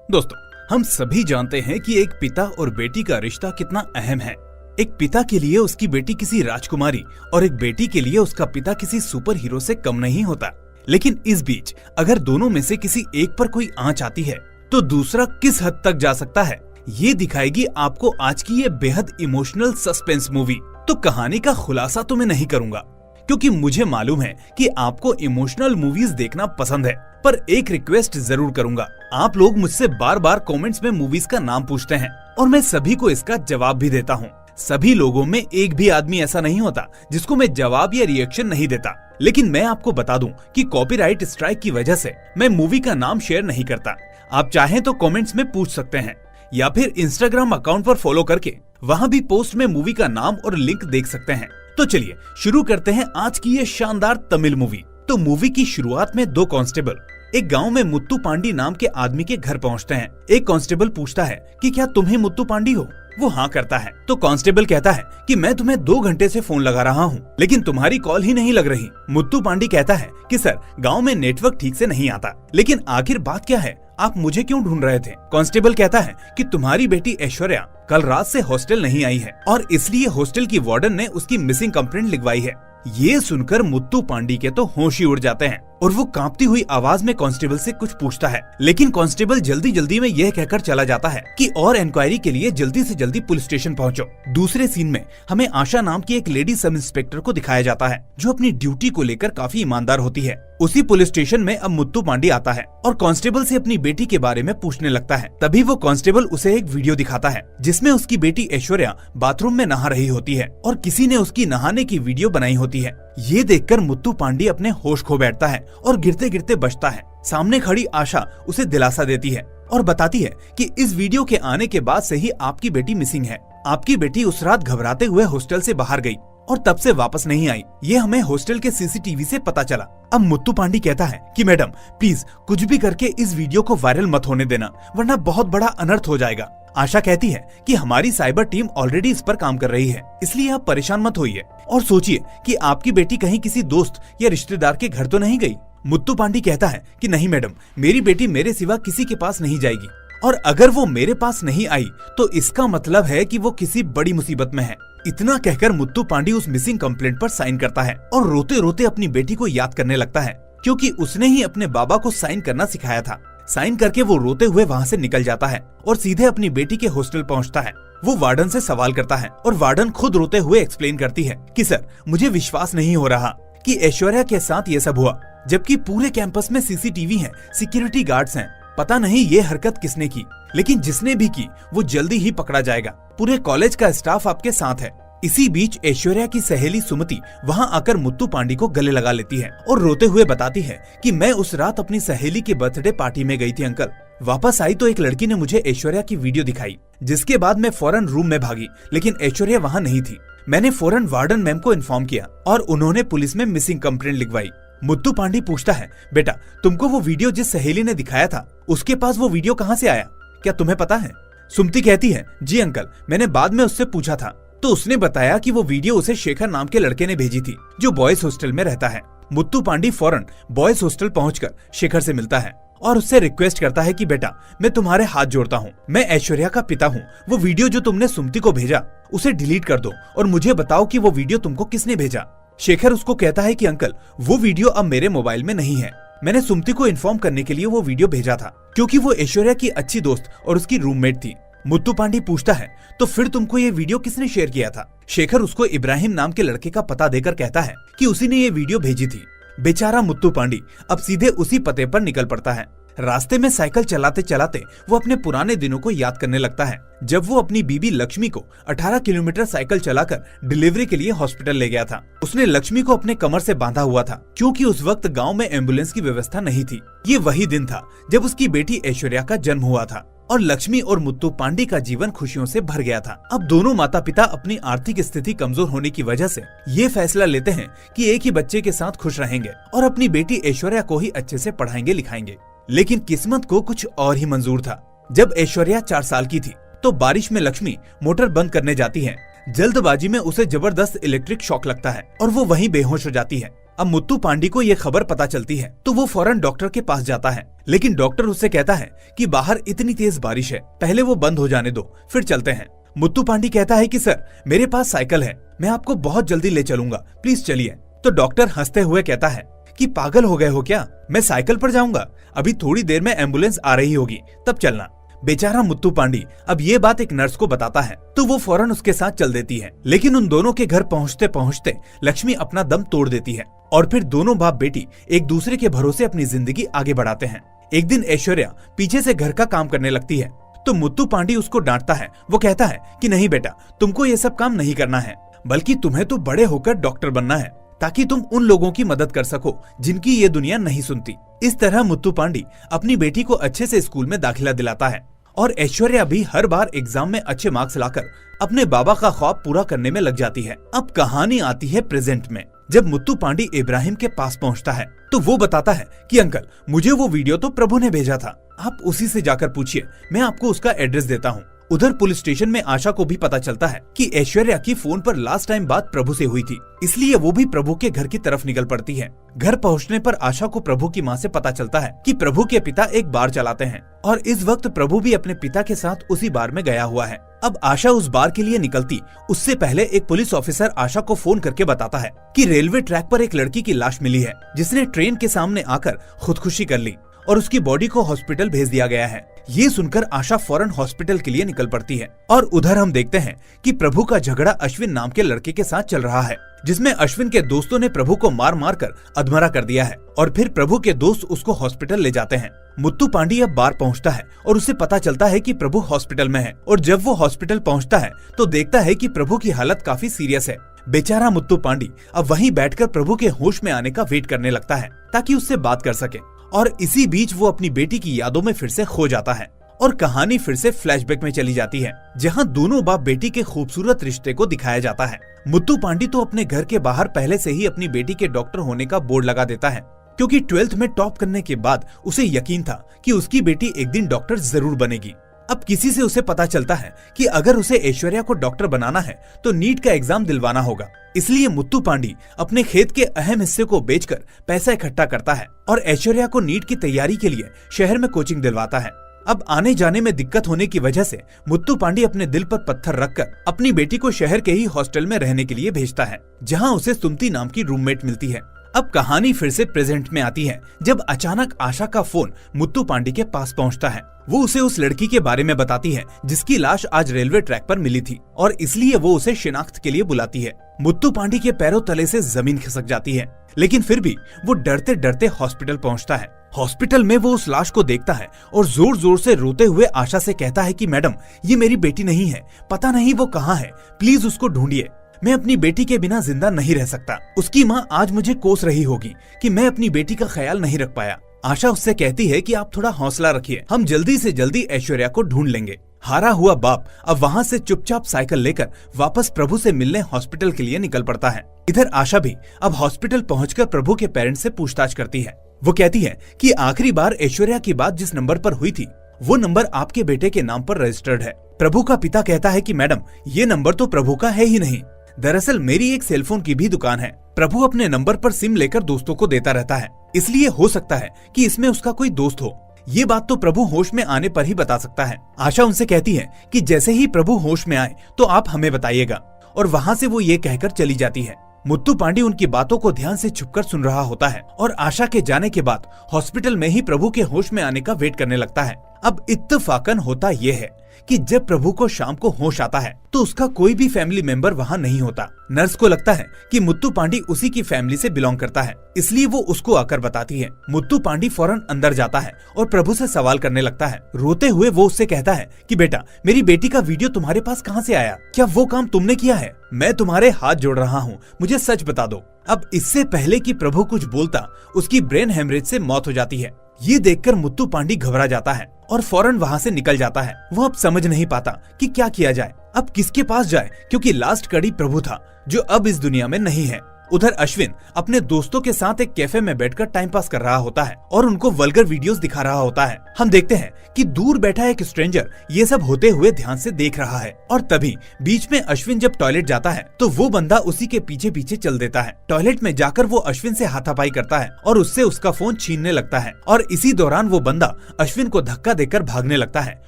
दोस्तों, हम सभी जानते हैं कि एक पिता और बेटी का रिश्ता कितना अहम है। एक पिता के लिए उसकी बेटी किसी राजकुमारी और एक बेटी के लिए उसका पिता किसी सुपर हीरो से कम नहीं होता। लेकिन इस बीच अगर दोनों में से किसी एक पर कोई आंच आती है तो दूसरा किस हद तक जा सकता है, ये दिखाएगी आपको आज की ये बेहद इमोशनल सस्पेंस मूवी। तो कहानी का खुलासा तो मैं नहीं करूंगा क्योंकि मुझे मालूम है कि आपको इमोशनल मूवीज देखना पसंद है, पर एक रिक्वेस्ट जरूर करूंगा। आप लोग मुझसे बार बार कमेंट्स में मूवीज का नाम पूछते हैं और मैं सभी को इसका जवाब भी देता हूँ। सभी लोगों में एक भी आदमी ऐसा नहीं होता जिसको मैं जवाब या रिएक्शन नहीं देता। लेकिन मैं आपको बता दूं कि कॉपीराइट स्ट्राइक की वजह से मैं मूवी का नाम शेयर नहीं करता। आप चाहें तो कमेंट्स में पूछ सकते हैं या फिर इंस्टाग्राम अकाउंट पर फॉलो करके वहाँ भी पोस्ट में मूवी का नाम और लिंक देख सकते हैं। तो चलिए शुरू करते हैं आज की ये शानदार तमिल मूवी। तो मूवी की शुरुआत में दो कांस्टेबल एक गांव में मुत्तू पांडी नाम के आदमी के घर पहुंचते हैं। एक कांस्टेबल पूछता है कि क्या तुम ही मुत्तू पांडी हो? वो हाँ करता है। तो कांस्टेबल कहता है कि मैं तुम्हें 2 घंटे से फोन लगा रहा हूँ लेकिन तुम्हारी कॉल ही नहीं लग रही। मुत्तू पांडी कहता है कि सर, गांव में नेटवर्क ठीक से नहीं आता। लेकिन आखिर बात क्या है, आप मुझे क्यों ढूंढ रहे थे? कांस्टेबल कहता है कि तुम्हारी बेटी ऐश्वर्या कल रात से हॉस्टल नहीं आई है और इसलिए हॉस्टल की वार्डन ने उसकी मिसिंग कंप्लेंट लिखवाई है। ये सुनकर मुत्तू पांडी के तो होश ही उड़ जाते हैं और वो कांपती हुई आवाज में कांस्टेबल से कुछ पूछता है। लेकिन कांस्टेबल जल्दी जल्दी में यह कहकर चला जाता है कि और इंक्वायरी के लिए जल्दी से जल्दी पुलिस स्टेशन पहुंचो। दूसरे सीन में हमें आशा नाम की एक लेडी सब इंस्पेक्टर को दिखाया जाता है जो अपनी ड्यूटी को लेकर काफी ईमानदार होती है। उसी पुलिस स्टेशन में अब मुत्तू पांडी आता है और कांस्टेबल से अपनी बेटी के बारे में पूछने लगता है। तभी वो कांस्टेबल उसे एक वीडियो दिखाता है जिसमें उसकी बेटी ऐश्वर्या बाथरूम में नहा रही होती है और किसी ने उसकी नहाने की वीडियो बनाई होती है। ये देखकर मुत्तू पांडी अपने होश खो बैठता है और गिरते गिरते बचता है। सामने खड़ी आशा उसे दिलासा देती है और बताती है कि इस वीडियो के आने के बाद से ही आपकी बेटी मिसिंग है। आपकी बेटी उस रात घबराते हुए हॉस्टल से बाहर गई और तब से वापस नहीं आई। ये हमें हॉस्टल के सीसीटीवी से पता चला। अब मुत्तू पांडी कहता है कि मैडम प्लीज कुछ भी करके इस वीडियो को वायरल मत होने देना वरना बहुत बड़ा अनर्थ हो जाएगा। आशा कहती है कि हमारी साइबर टीम ऑलरेडी इस पर काम कर रही है, इसलिए आप परेशान मत होइए और सोचिए कि आपकी बेटी कहीं किसी दोस्त या रिश्तेदार के घर तो नहीं गई। मुत्तू पांडी कहता है कि नहीं मैडम, मेरी बेटी मेरे सिवा किसी के पास नहीं जाएगी और अगर वो मेरे पास नहीं आई तो इसका मतलब है कि वो किसी बड़ी मुसीबत में है। इतना कहकर मुत्तू पांडी उस मिसिंग कंप्लेंट पर साइन करता है और रोते रोते अपनी बेटी को याद करने लगता है क्योंकि उसने ही अपने बाबा को साइन करना सिखाया था। साइन करके वो रोते हुए वहाँ से निकल जाता है और सीधे अपनी बेटी के हॉस्टल पहुँचता है। वो वार्डन से सवाल करता है और वार्डन खुद रोते हुए एक्सप्लेन करती है कि सर, मुझे विश्वास नहीं हो रहा कि ऐश्वर्या के साथ ये सब हुआ, जबकि पूरे कैंपस में सीसीटीवी है, सिक्योरिटी गार्ड्स हैं। पता नहीं ये हरकत किसने की, लेकिन जिसने भी की वो जल्दी ही पकड़ा जाएगा। पूरे कॉलेज का स्टाफ आपके साथ है। इसी बीच ऐश्वर्या की सहेली सुमति वहां आकर मुत्तू पांडी को गले लगा लेती है और रोते हुए बताती है कि मैं उस रात अपनी सहेली के बर्थडे पार्टी में गई थी अंकल। वापस आई तो एक लड़की ने मुझे ऐश्वर्या की वीडियो दिखाई, जिसके बाद मैं फौरन रूम में भागी, लेकिन ऐश्वर्या वहाँ नहीं थी। मैंने फौरन वार्डन मैम को इन्फॉर्म किया और उन्होंने पुलिस में मिसिंग कंप्लेंट लिखवाई। मुत्तू पांडी पूछता है, बेटा तुमको वो वीडियो जिस सहेली ने दिखाया था उसके पास वो वीडियो कहाँ से आया, क्या तुम्हें पता है? सुमति कहती है, जी अंकल, मैंने बाद में उससे पूछा था तो उसने बताया कि वो वीडियो उसे शेखर नाम के लड़के ने भेजी थी जो बॉयज हॉस्टल में रहता है। मुत्तू पांडी फौरन बॉयज हॉस्टल पहुंचकर शेखर से मिलता है और उससे रिक्वेस्ट करता है कि बेटा मैं तुम्हारे हाथ जोड़ता हूँ, मैं ऐश्वर्या का पिता हूँ। वो वीडियो जो तुमने सुमति को भेजा उसे डिलीट कर दो और मुझे बताओ कि वो वीडियो तुमको किसने भेजा। शेखर उसको कहता है कि अंकल, वो वीडियो अब मेरे मोबाइल में नहीं है, मैंने सुमति को इन्फॉर्म करने के लिए वो वीडियो भेजा था क्योंकि वो ऐश्वर्या की अच्छी दोस्त और उसकी रूममेट थी। मुत्तू पांडी पूछता है, तो फिर तुमको ये वीडियो किसने शेयर किया था? शेखर उसको इब्राहिम नाम के लड़के का पता देकर कहता है कि उसी ने ये वीडियो भेजी थी। बेचारा मुत्तू पांडी अब सीधे उसी पते पर निकल पड़ता है। रास्ते में साइकिल चलाते चलाते वो अपने पुराने दिनों को याद करने लगता है जब वो अपनी बीबी लक्ष्मी को 18 किलोमीटर साइकिल चलाकर डिलीवरी के लिए हॉस्पिटल ले गया था। उसने लक्ष्मी को अपने कमर से बांधा हुआ था क्योंकि उस वक्त गांव में एम्बुलेंस की व्यवस्था नहीं थी। ये वही दिन था जब उसकी बेटी ऐश्वर्या का जन्म हुआ था और लक्ष्मी और मुत्तू पांडी का जीवन खुशियों से भर गया था। अब दोनों माता पिता अपनी आर्थिक स्थिति कमजोर होने की वजह से ये फैसला लेते हैं कि एक ही बच्चे के साथ खुश रहेंगे और अपनी बेटी ऐश्वर्या को ही अच्छे से पढ़ाएंगे लिखाएंगे। लेकिन किस्मत को कुछ और ही मंजूर था। जब ऐश्वर्या 4 साल की थी तो बारिश में लक्ष्मी मोटर बंद करने जाती है। जल्दबाजी में उसे जबरदस्त इलेक्ट्रिक शॉक लगता है और वो वहीं बेहोश हो जाती है। अब मुत्तू पांडी को ये खबर पता चलती है तो वो फौरन डॉक्टर के पास जाता है, लेकिन डॉक्टर उससे कहता है कि बाहर इतनी तेज बारिश है, पहले वो बंद हो जाने दो फिर चलते हैं। मुत्तू पांडी कहता है कि सर मेरे पास साइकिल है, मैं आपको बहुत जल्दी ले चलूंगा, प्लीज चलिए। तो डॉक्टर हंसते हुए कहता है कि पागल हो गए हो क्या, मैं साइकिल पर जाऊंगा, अभी थोड़ी देर में एम्बुलेंस आ रही होगी तब चलना। बेचारा मुत्तू पांडी अब ये बात एक नर्स को बताता है तो वो फौरन उसके साथ चल देती है, लेकिन उन दोनों के घर पहुँचते पहुँचते लक्ष्मी अपना दम तोड़ देती है और फिर दोनों बाप बेटी एक दूसरे के भरोसे अपनी जिंदगी आगे बढ़ाते हैं। एक दिन ऐश्वर्या पीछे से घर का काम करने लगती है तो मुत्तू पांडी उसको डांटता है। वो कहता है कि नहीं बेटा, तुमको ये सब काम नहीं करना है, बल्कि तुम्हें तो बड़े होकर डॉक्टर बनना है ताकि तुम उन लोगों की मदद कर सको जिनकी ये दुनिया नहीं सुनती। इस तरह मुत्तू पांडी अपनी बेटी को अच्छे से स्कूल में दाखिला दिलाता है और ऐश्वर्या भी हर बार एग्जाम में अच्छे मार्क्स लाकर अपने बाबा का ख्वाब पूरा करने में लग जाती है। अब कहानी आती है प्रेजेंट में। जब मुत्तू पांडी इब्राहिम के पास पहुंचता है तो वो बताता है कि अंकल मुझे वो वीडियो तो प्रभु ने भेजा था, आप उसी से जाकर पूछिए, मैं आपको उसका एड्रेस देता हूँ। उधर पुलिस स्टेशन में आशा को भी पता चलता है कि ऐश्वर्या की फोन पर लास्ट टाइम बात प्रभु से हुई थी, इसलिए वो भी प्रभु के घर की तरफ निकल पड़ती है। घर पहुंचने पर आशा को प्रभु की मां से पता चलता है कि प्रभु के पिता एक बार चलाते हैं और इस वक्त प्रभु भी अपने पिता के साथ उसी बार में गया हुआ है। अब आशा उस बार के लिए निकलती उससे पहले एक पुलिस ऑफिसर आशा को फोन करके बताता है कि रेलवे ट्रैक पर एक लड़की की लाश मिली है जिसने ट्रेन के सामने आकर खुदकुशी कर ली और उसकी बॉडी को हॉस्पिटल भेज दिया गया है। ये सुनकर आशा फौरन हॉस्पिटल के लिए निकल पड़ती है और उधर हम देखते हैं कि प्रभु का झगड़ा अश्विन नाम के लड़के के साथ चल रहा है, जिसमें अश्विन के दोस्तों ने प्रभु को मार मार कर अधमरा कर दिया है और फिर प्रभु के दोस्त उसको हॉस्पिटल ले जाते हैं। मुत्तू पांडी अब बार पहुंचता है और उसे पता चलता है कि प्रभु हॉस्पिटल में है और जब वो हॉस्पिटल पहुंचता है तो देखता है कि प्रभु की हालत काफी सीरियस है। बेचारा मुत्तू पांडी अब वहीं बैठकर प्रभु के होश में आने का वेट करने लगता है ताकि उससे बात कर सके और इसी बीच वो अपनी बेटी की यादों में फिर से खो जाता है और कहानी फिर से फ्लैशबैक में चली जाती है जहां दोनों बाप बेटी के खूबसूरत रिश्ते को दिखाया जाता है। मुत्तू पांडी तो अपने घर के बाहर पहले से ही अपनी बेटी के डॉक्टर होने का बोर्ड लगा देता है क्योंकि 12th में टॉप करने के बाद उसे यकीन था कि उसकी बेटी एक दिन डॉक्टर जरूर बनेगी। अब किसी से उसे पता चलता है कि अगर उसे ऐश्वर्या को डॉक्टर बनाना है तो नीट का एग्जाम दिलवाना होगा, इसलिए मुत्तू पांडी अपने खेत के अहम हिस्से को बेचकर पैसा इकट्ठा करता है और ऐश्वर्या को नीट की तैयारी के लिए शहर में कोचिंग दिलवाता है। अब आने जाने में दिक्कत होने की वजह से मुत्तू पांडी अपने दिल पर पत्थर रखकर अपनी बेटी को शहर के ही हॉस्टल में रहने के लिए भेजता है, जहां उसे सुमति नाम की रूममेट मिलती है। अब कहानी फिर से प्रेजेंट में आती है जब अचानक आशा का फोन मुत्तू पांडी के पास पहुंचता है। वो उसे उस लड़की के बारे में बताती है जिसकी लाश आज रेलवे ट्रैक पर मिली थी और इसलिए वो उसे शिनाख्त के लिए बुलाती है। मुत्तू पांडी के पैरों तले से जमीन खिसक जाती है, लेकिन फिर भी वो डरते डरते हॉस्पिटल पहुंचता है। हॉस्पिटल में वो उस लाश को देखता है और जोर जोर से रोते हुए आशा से कहता है कि मैडम ये मेरी बेटी नहीं है, पता नहीं वो कहाँ है, प्लीज उसको ढूंढिए, मैं अपनी बेटी के बिना जिंदा नहीं रह सकता। उसकी माँ आज मुझे कोस रही होगी कि मैं अपनी बेटी का ख्याल नहीं रख पाया। आशा उससे कहती है कि आप थोड़ा हौसला रखिए, हम जल्दी से जल्दी ऐश्वर्या को ढूंढ लेंगे। हारा हुआ बाप अब वहाँ से चुपचाप साइकिल लेकर वापस प्रभु से मिलने हॉस्पिटल के लिए निकल पड़ता है। इधर आशा भी अब हॉस्पिटल पहुंचकर प्रभु के पेरेंट्स से पूछताछ करती है। वो कहती है कि आखिरी बार ऐश्वर्या की बात जिस नंबर पर हुई थी वो नंबर आपके बेटे के नाम पर रजिस्टर्ड है। प्रभु का पिता कहता है कि मैडम ये नंबर तो प्रभु का है ही नहीं, दरअसल मेरी एक सेलफोन की भी दुकान है। प्रभु अपने नंबर पर सिम लेकर दोस्तों को देता रहता है, इसलिए हो सकता है कि इसमें उसका कोई दोस्त हो। ये बात तो प्रभु होश में आने पर ही बता सकता है। आशा उनसे कहती है कि जैसे ही प्रभु होश में आए तो आप हमें बताइएगा और वहाँ से वो ये कहकर चली जाती है। मुत्तू पांडी उनकी बातों को ध्यान से छुपकर सुन रहा होता है और आशा के जाने के बाद हॉस्पिटल में ही प्रभु के होश में आने का वेट करने लगता है। अब इत्तेफाकन होता ये है कि जब प्रभु को शाम को होश आता है तो उसका कोई भी फैमिली मेंबर वहाँ नहीं होता। नर्स को लगता है कि मुत्तू पांडी उसी की फैमिली से बिलोंग करता है, इसलिए वो उसको आकर बताती है। मुत्तू पांडी फौरन अंदर जाता है और प्रभु से सवाल करने लगता है। रोते हुए वो उससे कहता है कि बेटा मेरी बेटी का वीडियो तुम्हारे पास कहाँ से आया, क्या वो काम तुमने किया है? मैं तुम्हारे हाथ जोड़ रहा हूँ, मुझे सच बता दो। अब इससे पहले कि प्रभु कुछ बोलता उसकी ब्रेन हेमरेज से मौत हो जाती है। ये देखकर मुत्तू पांडी घबरा जाता है और फौरन वहाँ से निकल जाता है। वो अब समझ नहीं पाता कि क्या किया जाए, अब किसके पास जाए, क्योंकि लास्ट कड़ी प्रभु था जो अब इस दुनिया में नहीं है उधर अश्विन अपने दोस्तों के साथ एक कैफे में बैठकर टाइम पास कर रहा होता है और उनको वल्गर वीडियोस दिखा रहा होता है। हम देखते हैं कि दूर बैठा एक स्ट्रेंजर ये सब होते हुए ध्यान से देख रहा है और तभी बीच में अश्विन जब टॉयलेट जाता है तो वो बंदा उसी के पीछे पीछे चल देता है। टॉयलेट में जाकर वो अश्विन से हाथापाई करता है और उससे उसका फोन छीनने लगता है और इसी दौरान वो बंदा अश्विन को धक्का देकर भागने लगता है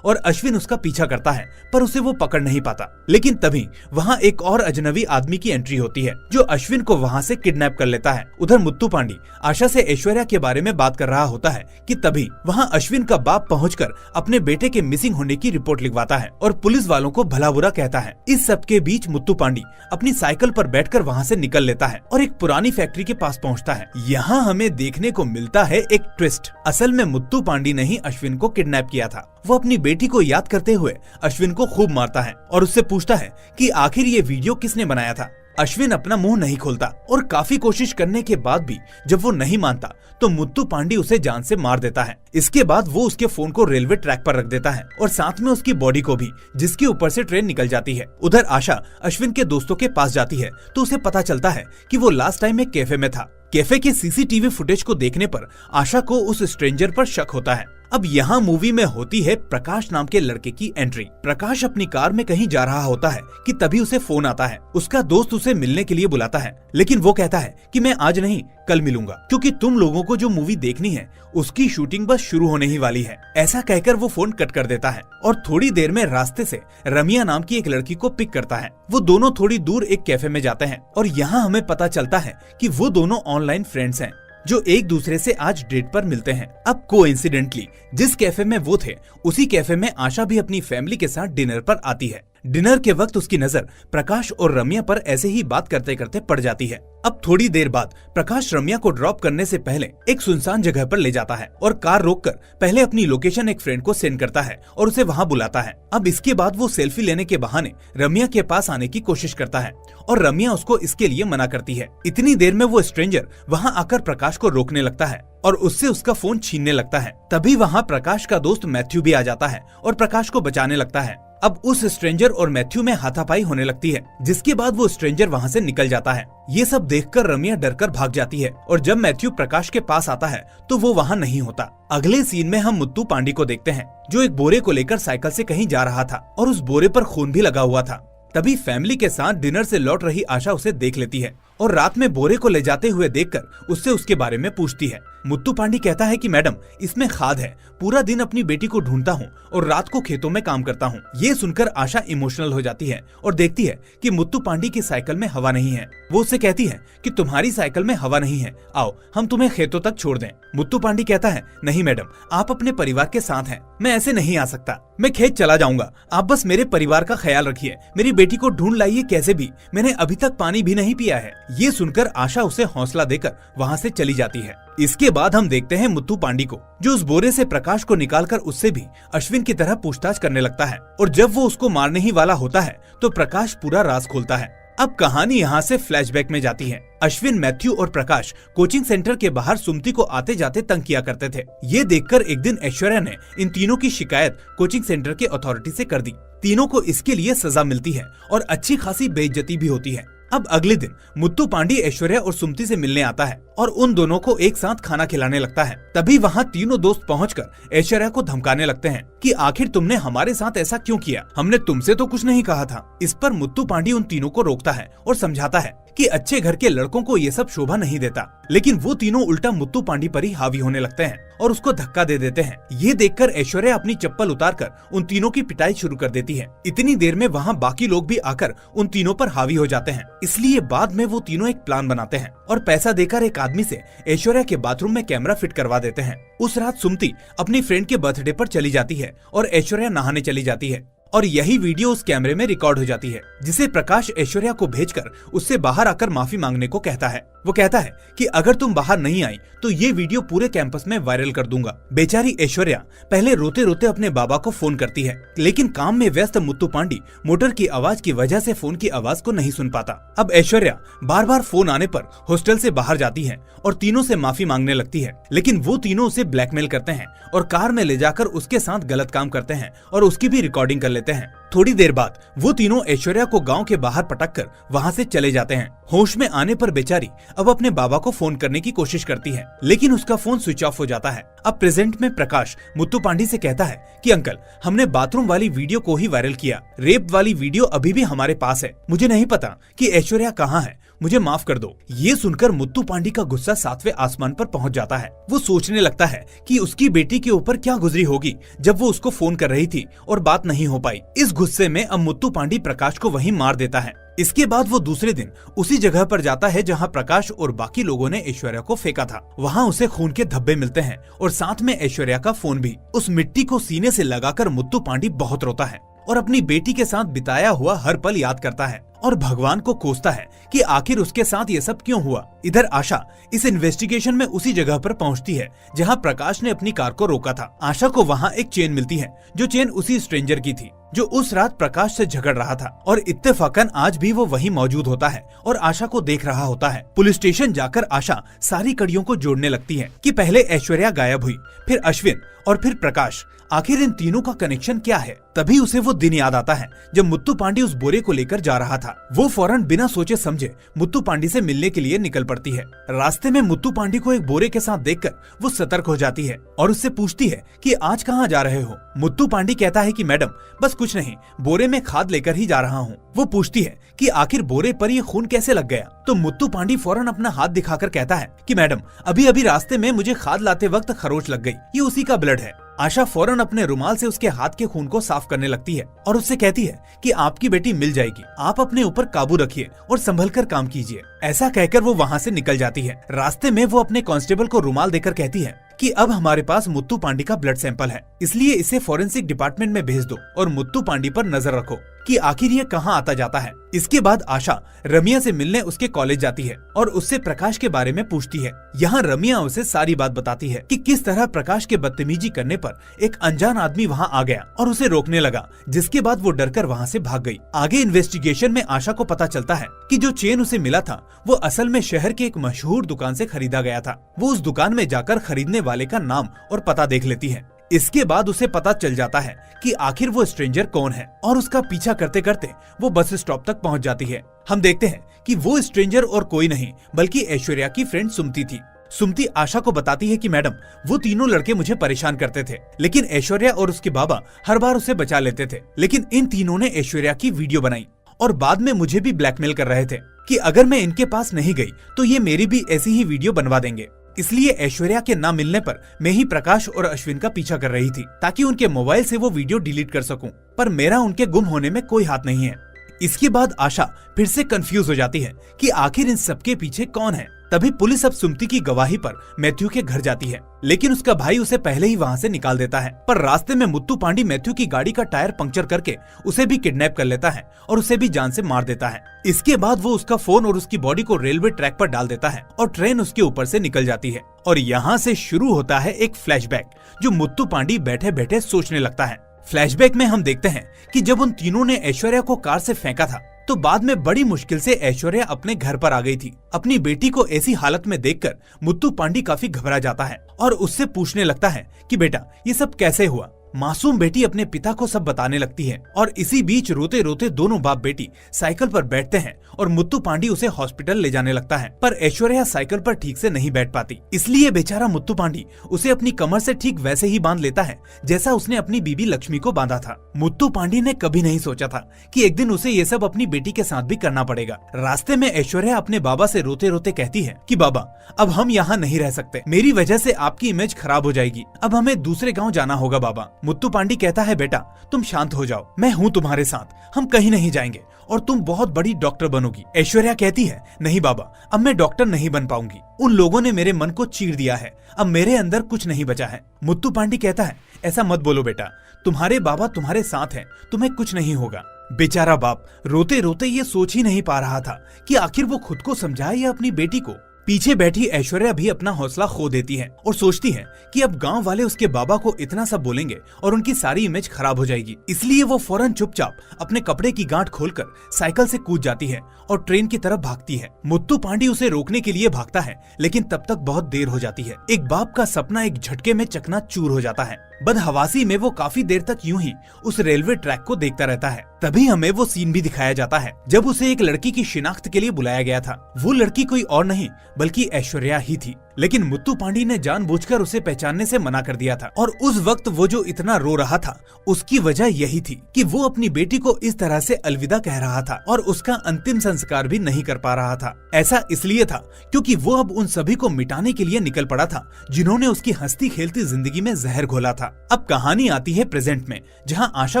और अश्विन उसका पीछा करता है पर उसे वो पकड़ नहीं पाता। लेकिन तभी वहाँ एक और अजनबी आदमी की एंट्री होती है जो अश्विन को वहाँ से किडनैप कर लेता है। उधर मुत्तू पांडी आशा से ऐश्वर्या के बारे में बात कर रहा होता है कि तभी वहाँ अश्विन का बाप पहुंचकर अपने बेटे के मिसिंग होने की रिपोर्ट लिखवाता है और पुलिस वालों को भला बुरा कहता है। इस सब के बीच मुत्तू पांडी अपनी साइकिल पर बैठकर वहाँ से निकल लेता है और एक पुरानी फैक्ट्री के पास पहुँचता है। यहाँ हमें देखने को मिलता है एक ट्विस्ट। असल में मुत्तू पांडी ने ही अश्विन को किडनैप किया था। वो अपनी बेटी को याद करते हुए अश्विन को खूब मारता है और उससे पूछता है कि आखिर ये वीडियो किसने बनाया था। अश्विन अपना मुंह नहीं खोलता और काफी कोशिश करने के बाद भी जब वो नहीं मानता तो मुत्तू पांडी उसे जान से मार देता है। इसके बाद वो उसके फोन को रेलवे ट्रैक पर रख देता है और साथ में उसकी बॉडी को भी, जिसके ऊपर से ट्रेन निकल जाती है। उधर आशा अश्विन के दोस्तों के पास जाती है तो उसे पता चलता है कि वो लास्ट टाइम एक कैफे में था। कैफे के सीसीटीवी फुटेज को देखने पर आशा को उस स्ट्रेंजर पर शक होता है। अब यहाँ मूवी में होती है प्रकाश नाम के लड़के की एंट्री। प्रकाश अपनी कार में कहीं जा रहा होता है कि तभी उसे फोन आता है। उसका दोस्त उसे मिलने के लिए बुलाता है लेकिन वो कहता है कि मैं आज नहीं कल मिलूंगा क्योंकि तुम लोगों को जो मूवी देखनी है उसकी शूटिंग बस शुरू होने ही वाली है। ऐसा कहकर वो फोन कट कर देता है और थोड़ी देर में रास्ते से रमिया नाम की एक लड़की को पिक करता है। वो दोनों थोड़ी दूर एक कैफे में जाते हैं और यहाँ हमें पता चलता है कि वो दोनों ऑनलाइन फ्रेंड्स हैं जो एक दूसरे से आज डेट पर मिलते हैं। अब कोइंसिडेंटली जिस कैफे में वो थे उसी कैफे में आशा भी अपनी फैमिली के साथ डिनर पर आती है। डिनर के वक्त उसकी नजर प्रकाश और रम्या पर ऐसे ही बात करते करते पड़ जाती है। अब थोड़ी देर बाद प्रकाश रम्या को ड्रॉप करने से पहले एक सुनसान जगह पर ले जाता है और कार रोककर पहले अपनी लोकेशन एक फ्रेंड को सेंड करता है और उसे वहां बुलाता है। अब इसके बाद वो सेल्फी लेने के बहाने रम्या के पास आने की कोशिश करता है और रम्या उसको इसके लिए मना करती है। इतनी देर में वो स्ट्रेंजर वहाँ आकर प्रकाश को रोकने लगता है और उससे उसका फोन छीनने लगता है। तभी वहाँ प्रकाश का दोस्त मैथ्यू भी आ जाता है और प्रकाश को बचाने लगता है। अब उस स्ट्रेंजर और मैथ्यू में हाथापाई होने लगती है जिसके बाद वो स्ट्रेंजर वहाँ से निकल जाता है। ये सब देखकर रम्या डरकर भाग जाती है और जब मैथ्यू प्रकाश के पास आता है तो वो वहाँ नहीं होता। अगले सीन में हम मुत्तू पांडी को देखते हैं जो एक बोरे को लेकर साइकिल से कहीं जा रहा था और उस बोरे पर खून भी लगा हुआ था। तभी फैमिली के साथ डिनर से लौट रही आशा उसे देख लेती है और रात में बोरे को ले जाते हुए देखकर उससे उसके बारे में पूछती है। मुत्तू पांडी कहता है कि मैडम इसमें खाद है, पूरा दिन अपनी बेटी को ढूंढता हूँ और रात को खेतों में काम करता हूँ। ये सुनकर आशा इमोशनल हो जाती है और देखती है कि मुत्तू पांडी की साइकिल में हवा नहीं है। वो उससे कहती है कि तुम्हारी साइकिल में हवा नहीं है, आओ हम तुम्हें खेतों तक छोड़ दें। मुत्तू पांडी कहता है नहीं मैडम, आप अपने परिवार के साथ हैं, मैं ऐसे नहीं आ सकता, मैं खेत चला जाऊंगा, आप बस मेरे परिवार का ख्याल रखिए, मेरी बेटी को ढूंढ लाइए कैसे भी, मैंने अभी तक पानी भी नहीं पिया है। ये सुनकर आशा उसे हौसला देकर वहाँ से चली जाती है। इसके बाद हम देखते हैं मुत्तू पांडी को जो उस बोरे से प्रकाश को निकालकर उससे भी अश्विन की तरह पूछताछ करने लगता है और जब वो उसको मारने ही वाला होता है तो प्रकाश पूरा राज खोलता है। अब कहानी यहाँ से फ्लैशबैक में जाती है। अश्विन, मैथ्यू और प्रकाश कोचिंग सेंटर के बाहर सुमति को आते जाते तंग किया करते थे। ये देखकर एक दिन ऐश्वर्या ने इन तीनों की शिकायत कोचिंग सेंटर के अथॉरिटी से कर दी। तीनों को इसके लिए सजा मिलती है और अच्छी खासी बेइज्जती भी होती है। अब अगले दिन मुत्तू पांडी ऐश्वर्या और सुमति से मिलने आता है और उन दोनों को एक साथ खाना खिलाने लगता है। तभी वहाँ तीनों दोस्त पहुंचकर ऐश्वर्या को धमकाने लगते हैं कि आखिर तुमने हमारे साथ ऐसा क्यों किया, हमने तुमसे तो कुछ नहीं कहा था। इस पर मुत्तू पांडी उन तीनों को रोकता है और समझाता है कि अच्छे घर के लड़कों को ये सब शोभा नहीं देता, लेकिन वो तीनों उल्टा मुत्तू पांडी पर ही हावी होने लगते हैं और उसको धक्का दे देते हैं। ये देखकर ऐश्वर्या अपनी चप्पल उतारकर उन तीनों की पिटाई शुरू कर देती है। इतनी देर में वहाँ बाकी लोग भी आकर उन तीनों पर हावी हो जाते हैं। इसलिए बाद में वो तीनों एक प्लान बनाते हैं और पैसा देकर एक आदमी से ऐश्वर्या के बाथरूम में कैमरा फिट करवा देते हैं। उस रात सुमति अपनी फ्रेंड के बर्थडे पर चली जाती है और ऐश्वर्या नहाने चली जाती है और यही वीडियो उस कैमरे में रिकॉर्ड हो जाती है, जिसे प्रकाश ऐश्वर्या को भेजकर उससे बाहर आकर माफी मांगने को कहता है। वो कहता है कि अगर तुम बाहर नहीं आई तो ये वीडियो पूरे कैंपस में वायरल कर दूंगा। बेचारी ऐश्वर्या पहले रोते रोते अपने बाबा को फोन करती है, लेकिन काम में व्यस्त मुत्तू पांडी मोटर की आवाज की वजह से फोन की आवाज को नहीं सुन पाता। अब ऐश्वर्या बार बार फोन आने पर हॉस्टल से बाहर जाती है और तीनों से माफी मांगने लगती है, लेकिन वो तीनों उसे ब्लैकमेल करते हैं और कार में ले जाकर उसके साथ गलत काम करते हैं और उसकी भी रिकॉर्डिंग कर लेते हैं। थोड़ी देर बाद वो तीनों ऐश्वर्या को गांव के बाहर पटक कर वहाँ से चले जाते हैं। होश में आने पर बेचारी अब अपने बाबा को फोन करने की कोशिश करती है, लेकिन उसका फोन स्विच ऑफ हो जाता है। अब प्रेजेंट में प्रकाश मुत्तू पांडी से कहता है कि अंकल, हमने बाथरूम वाली वीडियो को ही वायरल किया, रेप वाली वीडियो अभी भी हमारे पास है। मुझे नहीं पता कि ऐश्वर्या कहाँ है, मुझे माफ कर दो। ये सुनकर मुत्तू पांडी का गुस्सा 7वें आसमान पर पहुंच जाता है। वो सोचने लगता है कि उसकी बेटी के ऊपर क्या गुजरी होगी जब वो उसको फोन कर रही थी और बात नहीं हो पाई। इस गुस्से में अब मुत्तू पांडी प्रकाश को वहीं मार देता है। इसके बाद वो दूसरे दिन उसी जगह पर जाता है जहां प्रकाश और बाकी लोगों ने ऐश्वर्या को फेंका था। वहां उसे खून के धब्बे मिलते हैं और साथ में ऐश्वर्या का फोन भी। उस मिट्टी को सीने से लगाकर मुत्तू पांडी बहुत रोता है और अपनी बेटी के साथ बिताया हुआ हर पल याद करता है और भगवान को कोसता है कि आखिर उसके साथ ये सब क्यों हुआ। इधर आशा इस इन्वेस्टिगेशन में उसी जगह पर पहुंचती है जहां प्रकाश ने अपनी कार को रोका था। आशा को वहां एक चेन मिलती है जो चेन उसी स्ट्रेंजर की थी जो उस रात प्रकाश से झगड़ रहा था, और इत्तेफाकन आज भी वो वहीं मौजूद होता है और आशा को देख रहा होता है। पुलिस स्टेशन जाकर आशा सारी कड़ियों को जोड़ने लगती है कि पहले ऐश्वर्या गायब हुई, फिर अश्विन और फिर प्रकाश। आखिर इन तीनों का कनेक्शन क्या है? तभी उसे वो दिन याद आता है जब मुत्तू पांडी उस बोरे को लेकर जा रहा था। वो फौरन बिना सोचे समझे मुत्तू पांडी से मिलने के लिए निकल पड़ती है। रास्ते में मुत्तू पांडी को एक बोरे के साथ देखकर वो सतर्क हो जाती है और उससे पूछती है कि आज कहाँ जा रहे हो? मुत्तू पांडी कहता है कि मैडम, बस कुछ नहीं, बोरे में खाद लेकर ही जा रहा हूँ। वो पूछती है कि आखिर बोरे पर ये खून कैसे लग गया? तो मुत्तू पांडी फौरन अपना हाथ दिखाकर कहता है कि मैडम, अभी अभी रास्ते में मुझे खाद लाते वक्त खरोच लग गई, ये उसी का ब्लड है। आशा फौरन अपने रुमाल से उसके हाथ के खून को साफ करने लगती है और उससे कहती है कि आपकी बेटी मिल जाएगी, आप अपने ऊपर काबू रखिए और संभल कर काम कीजिए। ऐसा कहकर वो वहाँ से निकल जाती है। रास्ते में वो अपने कांस्टेबल को रुमाल देकर कहती है कि अब हमारे पास मुत्तू पांडी का ब्लड सैंपल है, इसलिए इसे फॉरेंसिक डिपार्टमेंट में भेज दो और मुत्तू पांडी पर नजर रखो कि आखिर ये कहाँ आता जाता है। इसके बाद आशा रमिया से मिलने उसके कॉलेज जाती है और उससे प्रकाश के बारे में पूछती है। यहाँ रमिया उसे सारी बात बताती है कि किस तरह प्रकाश के बदतमीजी करने पर एक अनजान आदमी वहाँ आ गया और उसे रोकने लगा, जिसके बाद वो डरकर वहाँ से भाग गई। आगे इन्वेस्टिगेशन में आशा को पता चलता है कि जो चेन उसे मिला था वो असल में शहर के एक मशहूर दुकान से खरीदा गया था। वो उस दुकान में जाकर खरीदने वाले का नाम और पता देख लेती है। इसके बाद उसे पता चल जाता है कि आखिर वो स्ट्रेंजर कौन है और उसका पीछा करते करते वो बस स्टॉप तक पहुंच जाती है। हम देखते हैं कि वो स्ट्रेंजर और कोई नहीं बल्कि ऐश्वर्या की फ्रेंड सुमति थी। सुमति आशा को बताती है कि मैडम, वो तीनों लड़के मुझे परेशान करते थे, लेकिन ऐश्वर्या और उसके बाबा हर बार उसे बचा लेते थे। लेकिन इन तीनों ने ऐश्वर्या की वीडियो बनाई और बाद में मुझे भी ब्लैकमेल कर रहे थे कि अगर मैं इनके पास नहीं गई तो ये मेरी भी ऐसी ही वीडियो बनवा देंगे। इसलिए ऐश्वर्या के ना मिलने पर मैं ही प्रकाश और अश्विन का पीछा कर रही थी ताकि उनके मोबाइल से वो वीडियो डिलीट कर सकूं, पर मेरा उनके गुम होने में कोई हाथ नहीं है। इसके बाद आशा फिर से कंफ्यूज हो जाती है कि आखिर इन सबके पीछे कौन है। तभी पुलिस अब सुमति की गवाही पर मैथ्यू के घर जाती है, लेकिन उसका भाई उसे पहले ही वहाँ से निकाल देता है। पर रास्ते में मुत्तू पांडी मैथ्यू की गाड़ी का टायर पंक्चर करके उसे भी किडनैप कर लेता है और उसे भी जान से मार देता है। इसके बाद वो उसका फोन और उसकी बॉडी को रेलवे ट्रैक पर डाल देता है और ट्रेन उसके ऊपर से निकल जाती है। और यहाँ से शुरू होता है एक फ्लैशबैक जो मुत्तू पांडी बैठे बैठे सोचने लगता है। फ्लैशबैक में हम देखते हैं कि जब उन तीनों ने ऐश्वर्या को कार से फेंका था तो बाद में बड़ी मुश्किल से ऐश्वर्या अपने घर पर आ गई थी। अपनी बेटी को ऐसी हालत में देखकर मुत्तू पांडी काफी घबरा जाता है और उससे पूछने लगता है कि बेटा, ये सब कैसे हुआ? मासूम बेटी अपने पिता को सब बताने लगती है और इसी बीच रोते रोते दोनों बाप बेटी साइकिल पर बैठते हैं और मुत्तू पांडी उसे हॉस्पिटल ले जाने लगता है। पर ऐश्वर्या साइकिल पर ठीक से नहीं बैठ पाती, इसलिए बेचारा मुत्तू पांडी उसे अपनी कमर से ठीक वैसे ही बांध लेता है जैसा उसने अपनी बीबी लक्ष्मी को बांधा था। मुत्तू पांडी ने कभी नहीं सोचा था कि एक दिन उसे ये सब अपनी बेटी के साथ भी करना पड़ेगा। रास्ते में ऐश्वर्या अपने बाबा से रोते रोते कहती है कि बाबा, अब हम यहाँ नहीं रह सकते, मेरी वजह से आपकी इमेज खराब हो जाएगी, अब हमें दूसरे गाँव जाना होगा बाबा। मुत्तू पांडी कहता है, बेटा तुम शांत हो जाओ, मैं हूँ तुम्हारे साथ, हम कहीं नहीं जाएंगे और तुम बहुत बड़ी डॉक्टर बनोगी। ऐश्वर्या कहती है, नहीं बाबा, अब मैं डॉक्टर नहीं बन पाऊंगी, उन लोगों ने मेरे मन को चीर दिया है, अब मेरे अंदर कुछ नहीं बचा है। मुत्तू पांडी कहता है, ऐसा मत बोलो बेटा, तुम्हारे बाबा तुम्हारे साथ हैं, तुम्हें कुछ नहीं होगा। बेचारा बाप रोते रोते ये सोच ही नहीं पा रहा था कि आखिर वो खुद को समझाए या अपनी बेटी को। पीछे बैठी ऐश्वर्या भी अपना हौसला खो देती है और सोचती है कि अब गांव वाले उसके बाबा को इतना सब बोलेंगे और उनकी सारी इमेज खराब हो जाएगी। इसलिए वो फौरन चुपचाप अपने कपड़े की गांठ खोलकर साइकिल से कूद जाती है और ट्रेन की तरफ भागती है। मुत्तू पांडी उसे रोकने के लिए भागता है, लेकिन तब तक बहुत देर हो जाती है। एक बाप का सपना एक झटके में चकनाचूर हो जाता है। बदहवासी में वो काफी देर तक यूं ही उस रेलवे ट्रैक को देखता रहता है। तभी हमें वो सीन भी दिखाया जाता है जब उसे एक लड़की की शिनाख्त के लिए बुलाया गया था। वो लड़की कोई और नहीं बल्कि ऐश्वर्या ही थी, लेकिन मुत्तू पांडी ने जानबूझकर उसे पहचानने से मना कर दिया था। और उस वक्त वो जो इतना रो रहा था उसकी वजह यही थी कि वो अपनी बेटी को इस तरह से अलविदा कह रहा था और उसका अंतिम संस्कार भी नहीं कर पा रहा था। ऐसा इसलिए था क्योंकि वो अब उन सभी को मिटाने के लिए निकल पड़ा था जिन्होंने उसकी हंसती खेलती जिंदगी में जहर घोला था। अब कहानी आती है प्रेजेंट में, जहाँ आशा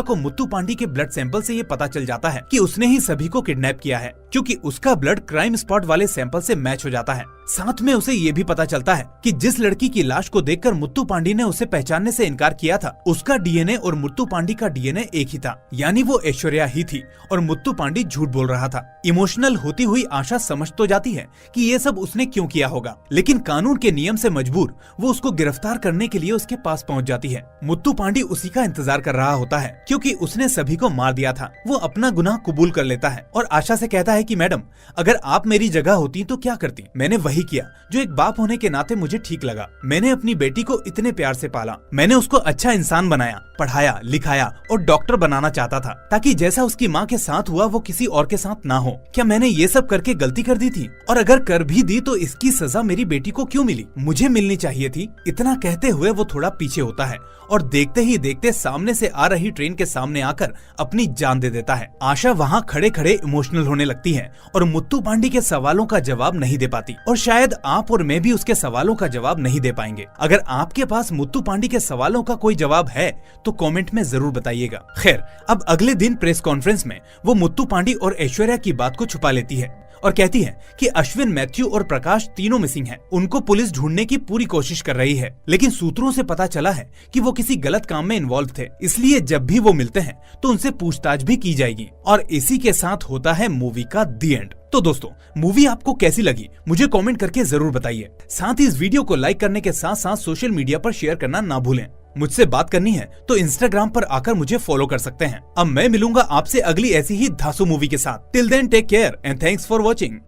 को मुत्तू पांडी के ब्लड सैंपल से ये पता चल जाता है कि उसने ही सभी को किडनैप किया है, क्योंकि उसका ब्लड क्राइम स्पॉट वाले सैंपल से मैच हो जाता है। साथ में उसे ये भी पता चलता है कि जिस लड़की की लाश को देखकर मुत्तू पांडी ने उसे पहचानने से इनकार किया था, उसका डीएनए और मुत्तू पांडी का डीएनए एक ही था, यानी वो ऐश्वर्या ही थी और मुत्तू पांडी झूठ बोल रहा था। इमोशनल होती हुई आशा समझ तो जाती है कि ये सब उसने क्यों किया होगा, लेकिन कानून के नियम से मजबूर वो उसको गिरफ्तार करने के लिए उसके पास पहुंच जाती है। मुत्तू पांडी उसी का इंतजार कर रहा होता है क्योंकि उसने सभी को मार दिया था। वो अपना गुनाह कबूल कर लेता है और आशा से कहता है कि मैडम, अगर आप मेरी जगह होती तो क्या करती? मैंने वही किया जो एक बाप होने के नाते मुझे ठीक लगा। मैंने अपनी बेटी को इतने प्यार से पाला, मैंने उसको अच्छा इंसान बनाया, पढ़ाया लिखाया और डॉक्टर बनाना चाहता था ताकि जैसा उसकी माँ के साथ हुआ वो किसी और के साथ ना हो। क्या मैंने ये सब करके गलती कर दी थी? और अगर कर भी दी तो इसकी सजा मेरी बेटी को क्यों मिली? मुझे मिलनी चाहिए थी। इतना कहते हुए वो थोड़ा पीछे होता है और देखते ही देखते सामने से आ रही ट्रेन के सामने आकर अपनी जान दे देता है। आशा वहाँ खड़े खड़े इमोशनल होने लगती है और मुत्तू पांडी के सवालों का जवाब नहीं दे पाती, और शायद आप और मैं भी उसके सवालों का जवाब नहीं दे पाएंगे। अगर आपके पास मुत्तू पांडी के सवालों का कोई जवाब है तो कमेंट में जरूर बताइएगा। खैर, अब अगले दिन प्रेस कॉन्फ्रेंस में वो मुत्तू पांडी और ऐश्वर्या की बात को छुपा लेती है और कहती है कि अश्विन, मैथ्यू और प्रकाश तीनों मिसिंग हैं। उनको पुलिस ढूंढने की पूरी कोशिश कर रही है, लेकिन सूत्रों से पता चला है कि वो किसी गलत काम में इन्वॉल्व थे, इसलिए जब भी वो मिलते हैं तो उनसे पूछताछ भी की जाएगी। और इसी के साथ होता है मूवी का दी एंड। तो दोस्तों, मूवी आपको कैसी लगी मुझे कमेंट करके जरूर बताइए। साथ ही इस वीडियो को लाइक करने के साथ साथ सोशल मीडिया पर शेयर करना ना भूलें। मुझसे बात करनी है तो इंस्टाग्राम पर आकर मुझे फॉलो कर सकते हैं। अब मैं मिलूंगा आपसे अगली ऐसी ही धांसू मूवी के साथ। Till then take care and thanks for watching.